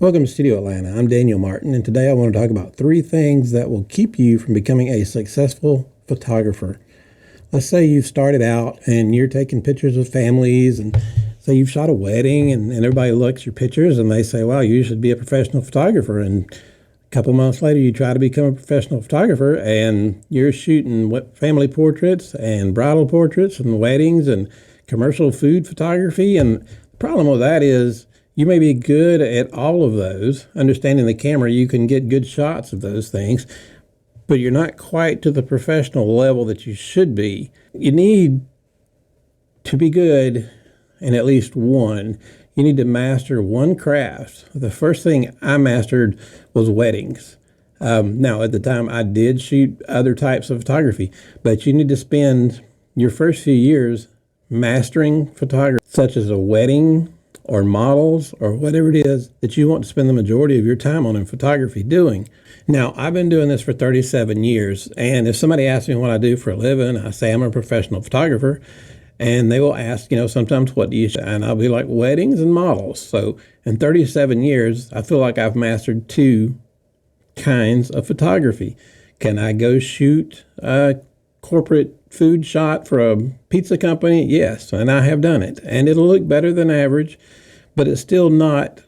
Welcome to Studio Atlanta. I'm Daniel Martin, and today I want to talk about 3 things that will keep you from becoming a successful photographer. Let's say you've started out and you're taking pictures of families, and say you've shot a wedding, and everybody looks at your pictures and they say, wow, you should be a professional photographer. And a couple months later, you try to become a professional photographer, and you're shooting family portraits and bridal portraits and weddings and commercial food photography. And the problem with that is you may be good at all of those. Understanding the camera, you can get good shots of those things, but you're not quite to the professional level that you should be. You need to be good in at least one. You need to master one craft. The first thing I mastered was weddings. Now, at the time, I did shoot other types of photography, but you need to spend your first few years mastering photography, such as a wedding or models or whatever it is that you want to spend the majority of your time on in photography doing. Now, I've been doing this for 37 years, and if somebody asks me what I do for a living, I say I'm a professional photographer, and they will ask, sometimes, what do you shoot? And I'll be like, weddings and models. So in 37 years, I feel like I've mastered 2 kinds of photography. Can I go shoot a corporate food shot for a pizza company? Yes, and I have done it. And it'll look better than average, but it's still not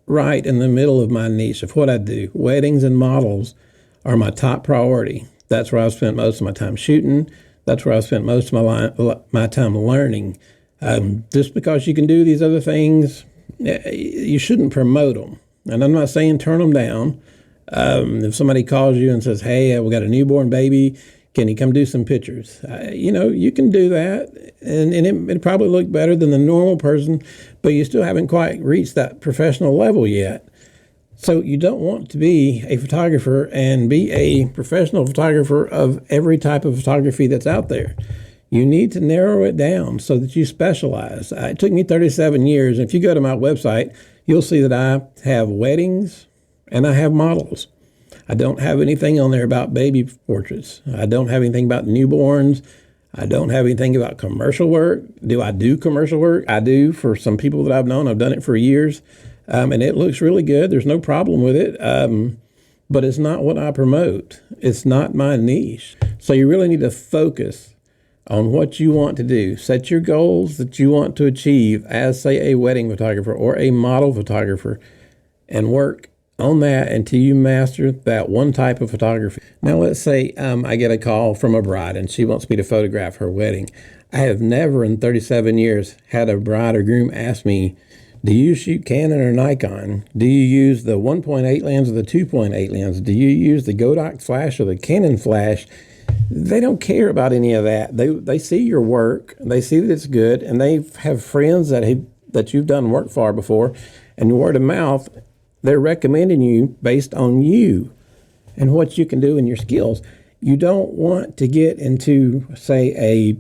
right in the middle of my niche of what I do. Weddings and models are my top priority. That's where I've spent most of my time shooting. That's where I've spent most of my time learning. Just because you can do these other things, you shouldn't promote them. And I'm not saying turn them down. If somebody calls you and says, hey, we got a newborn baby, can you come do some pictures? You can do that, and it probably look better than the normal person, but you still haven't quite reached that professional level yet. So you don't want to be a photographer and be a professional photographer of every type of photography that's out there. You need to narrow it down so that you specialize. It took me 37 years. If you go to my website, you'll see that I have weddings and I have models. I don't have anything on there about baby portraits. I don't have anything about newborns. I don't have anything about commercial work. Do I do commercial work? I do for some people that I've known. I've done it for years, and it looks really good. There's no problem with it, but it's not what I promote. It's not my niche. So you really need to focus on what you want to do. Set your goals that you want to achieve as, say, a wedding photographer or a model photographer, and work on that until you master that one type of photography. Now, let's say I get a call from a bride and she wants me to photograph her wedding. I have never in 37 years had a bride or groom ask me, do you shoot Canon or Nikon? Do you use the 1.8 lens or the 2.8 lens? Do you use the Kodak flash or the Canon flash? They don't care about any of that. They see your work, they see that it's good, and they have friends that you've done work for before, and word of mouth, they're recommending you based on you and what you can do and your skills. You don't want to get into, say,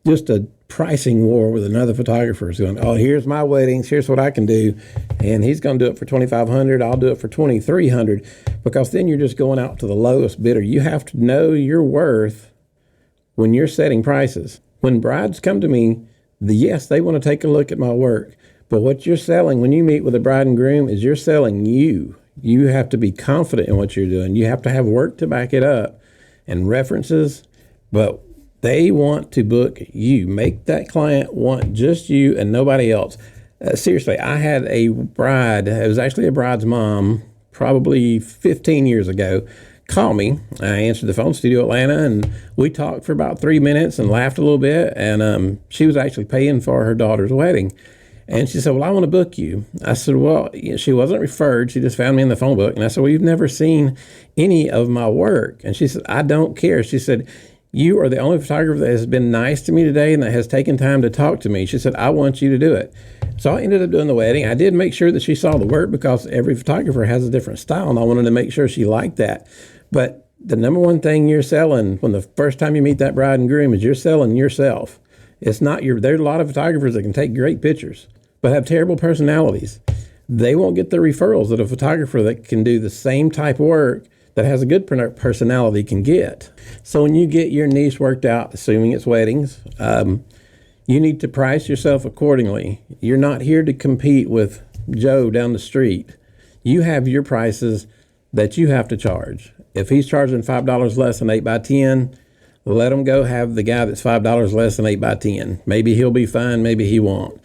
just a pricing war with another photographer who's going, oh, here's my weddings, here's what I can do, and he's going to do it for $2,500, I'll do it for $2,300, because then you're just going out to the lowest bidder. You have to know your worth when you're setting prices. When brides come to me, yes, they want to take a look at my work. But what you're selling when you meet with a bride and groom is you're selling you. You have to be confident in what you're doing. You have to have work to back it up and references, but they want to book you. Make that client want just you and nobody else. Seriously, I had a bride, it was actually a bride's mom, probably 15 years ago, call me. I answered the phone, Studio Atlanta, and we talked for about 3 minutes and laughed a little bit, and she was actually paying for her daughter's wedding. And she said, well, I want to book you. I said, well, she wasn't referred. She just found me in the phone book. And I said, well, you've never seen any of my work. And she said, I don't care. She said, you are the only photographer that has been nice to me today and that has taken time to talk to me. She said, I want you to do it. So I ended up doing the wedding. I did make sure that she saw the work because every photographer has a different style, and I wanted to make sure she liked that. But the number one thing you're selling when the first time you meet that bride and groom is you're selling yourself. It's not there's a lot of photographers that can take great pictures, but have terrible personalities. They won't get the referrals that a photographer that can do the same type of work that has a good personality can get. So when you get your niche worked out, assuming it's weddings, you need to price yourself accordingly. You're not here to compete with Joe down the street. You have your prices that you have to charge. If he's charging $5 less than 8x10, let him go have the guy that's $5 less than 8x10. Maybe he'll be fine, maybe he won't.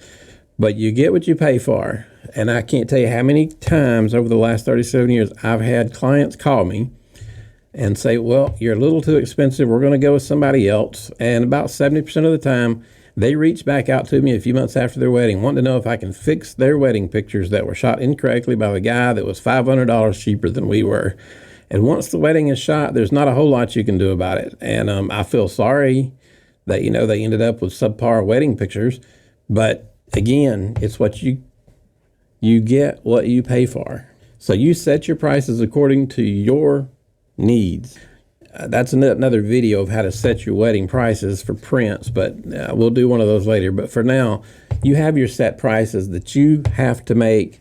But you get what you pay for. And I can't tell you how many times over the last 37 years I've had clients call me and say, well, you're a little too expensive. We're going to go with somebody else. And about 70% of the time, they reach back out to me a few months after their wedding, wanting to know if I can fix their wedding pictures that were shot incorrectly by the guy that was $500 cheaper than we were. And once the wedding is shot, there's not a whole lot you can do about it. And I feel sorry that, they ended up with subpar wedding pictures. But again, it's what you get what you pay for. So you set your prices according to your needs. That's another video of how to set your wedding prices for prints, but we'll do one of those later. But for now, you have your set prices that you have to make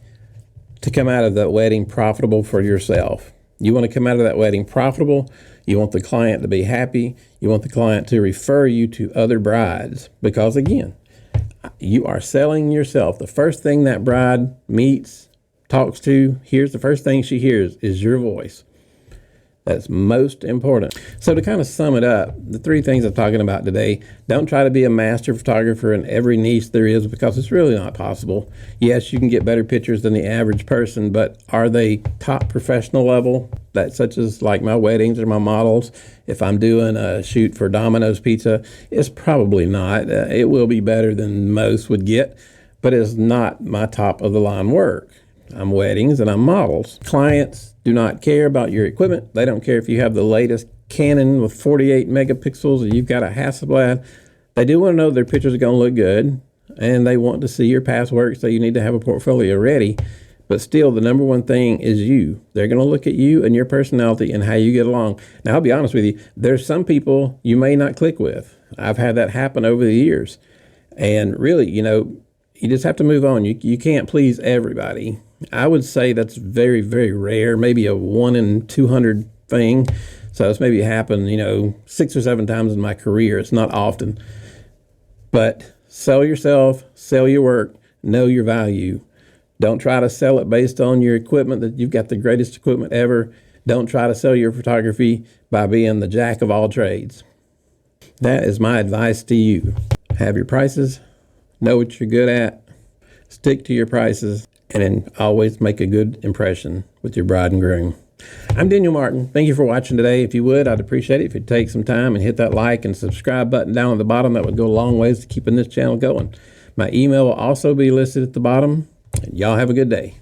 to come out of that wedding profitable for yourself. You want to come out of that wedding profitable. You want the client to be happy. You want the client to refer you to other brides because, again, you are selling yourself. The first thing that bride meets, talks to, hears, the first thing she hears is your voice. That's most important. So to kind of sum it up, the three things I'm talking about today, don't try to be a master photographer in every niche there is because it's really not possible. Yes, you can get better pictures than the average person, but are they top professional level? That such as like my weddings or my models. If I'm doing a shoot for Domino's Pizza, it's probably not. It will be better than most would get, but it's not my top of the line work. I'm weddings and I'm models. Clients do not care about your equipment. They don't care if you have the latest Canon with 48 megapixels or you've got a Hasselblad. They do want to know their pictures are going to look good and they want to see your past work, so you need to have a portfolio ready. But still, the number one thing is you. They're going to look at you and your personality and how you get along. Now, I'll be honest with you. There's some people you may not click with. I've had that happen over the years. And really, you just have to move on. You can't please everybody. I would say that's very, very rare, maybe a 1 in 200 thing. So it's maybe happened, 6 or 7 times in my career. It's not often. But sell yourself, sell your work, know your value. Don't try to sell it based on your equipment, that you've got the greatest equipment ever. Don't try to sell your photography by being the jack of all trades. That is my advice to you. Have your prices, know what you're good at, stick to your prices, and then always make a good impression with your bride and groom. I'm Daniel Martin. Thank you for watching today. If you would, I'd appreciate it if you'd take some time and hit that like and subscribe button down at the bottom. That would go a long ways to keeping this channel going. My email will also be listed at the bottom. And y'all have a good day.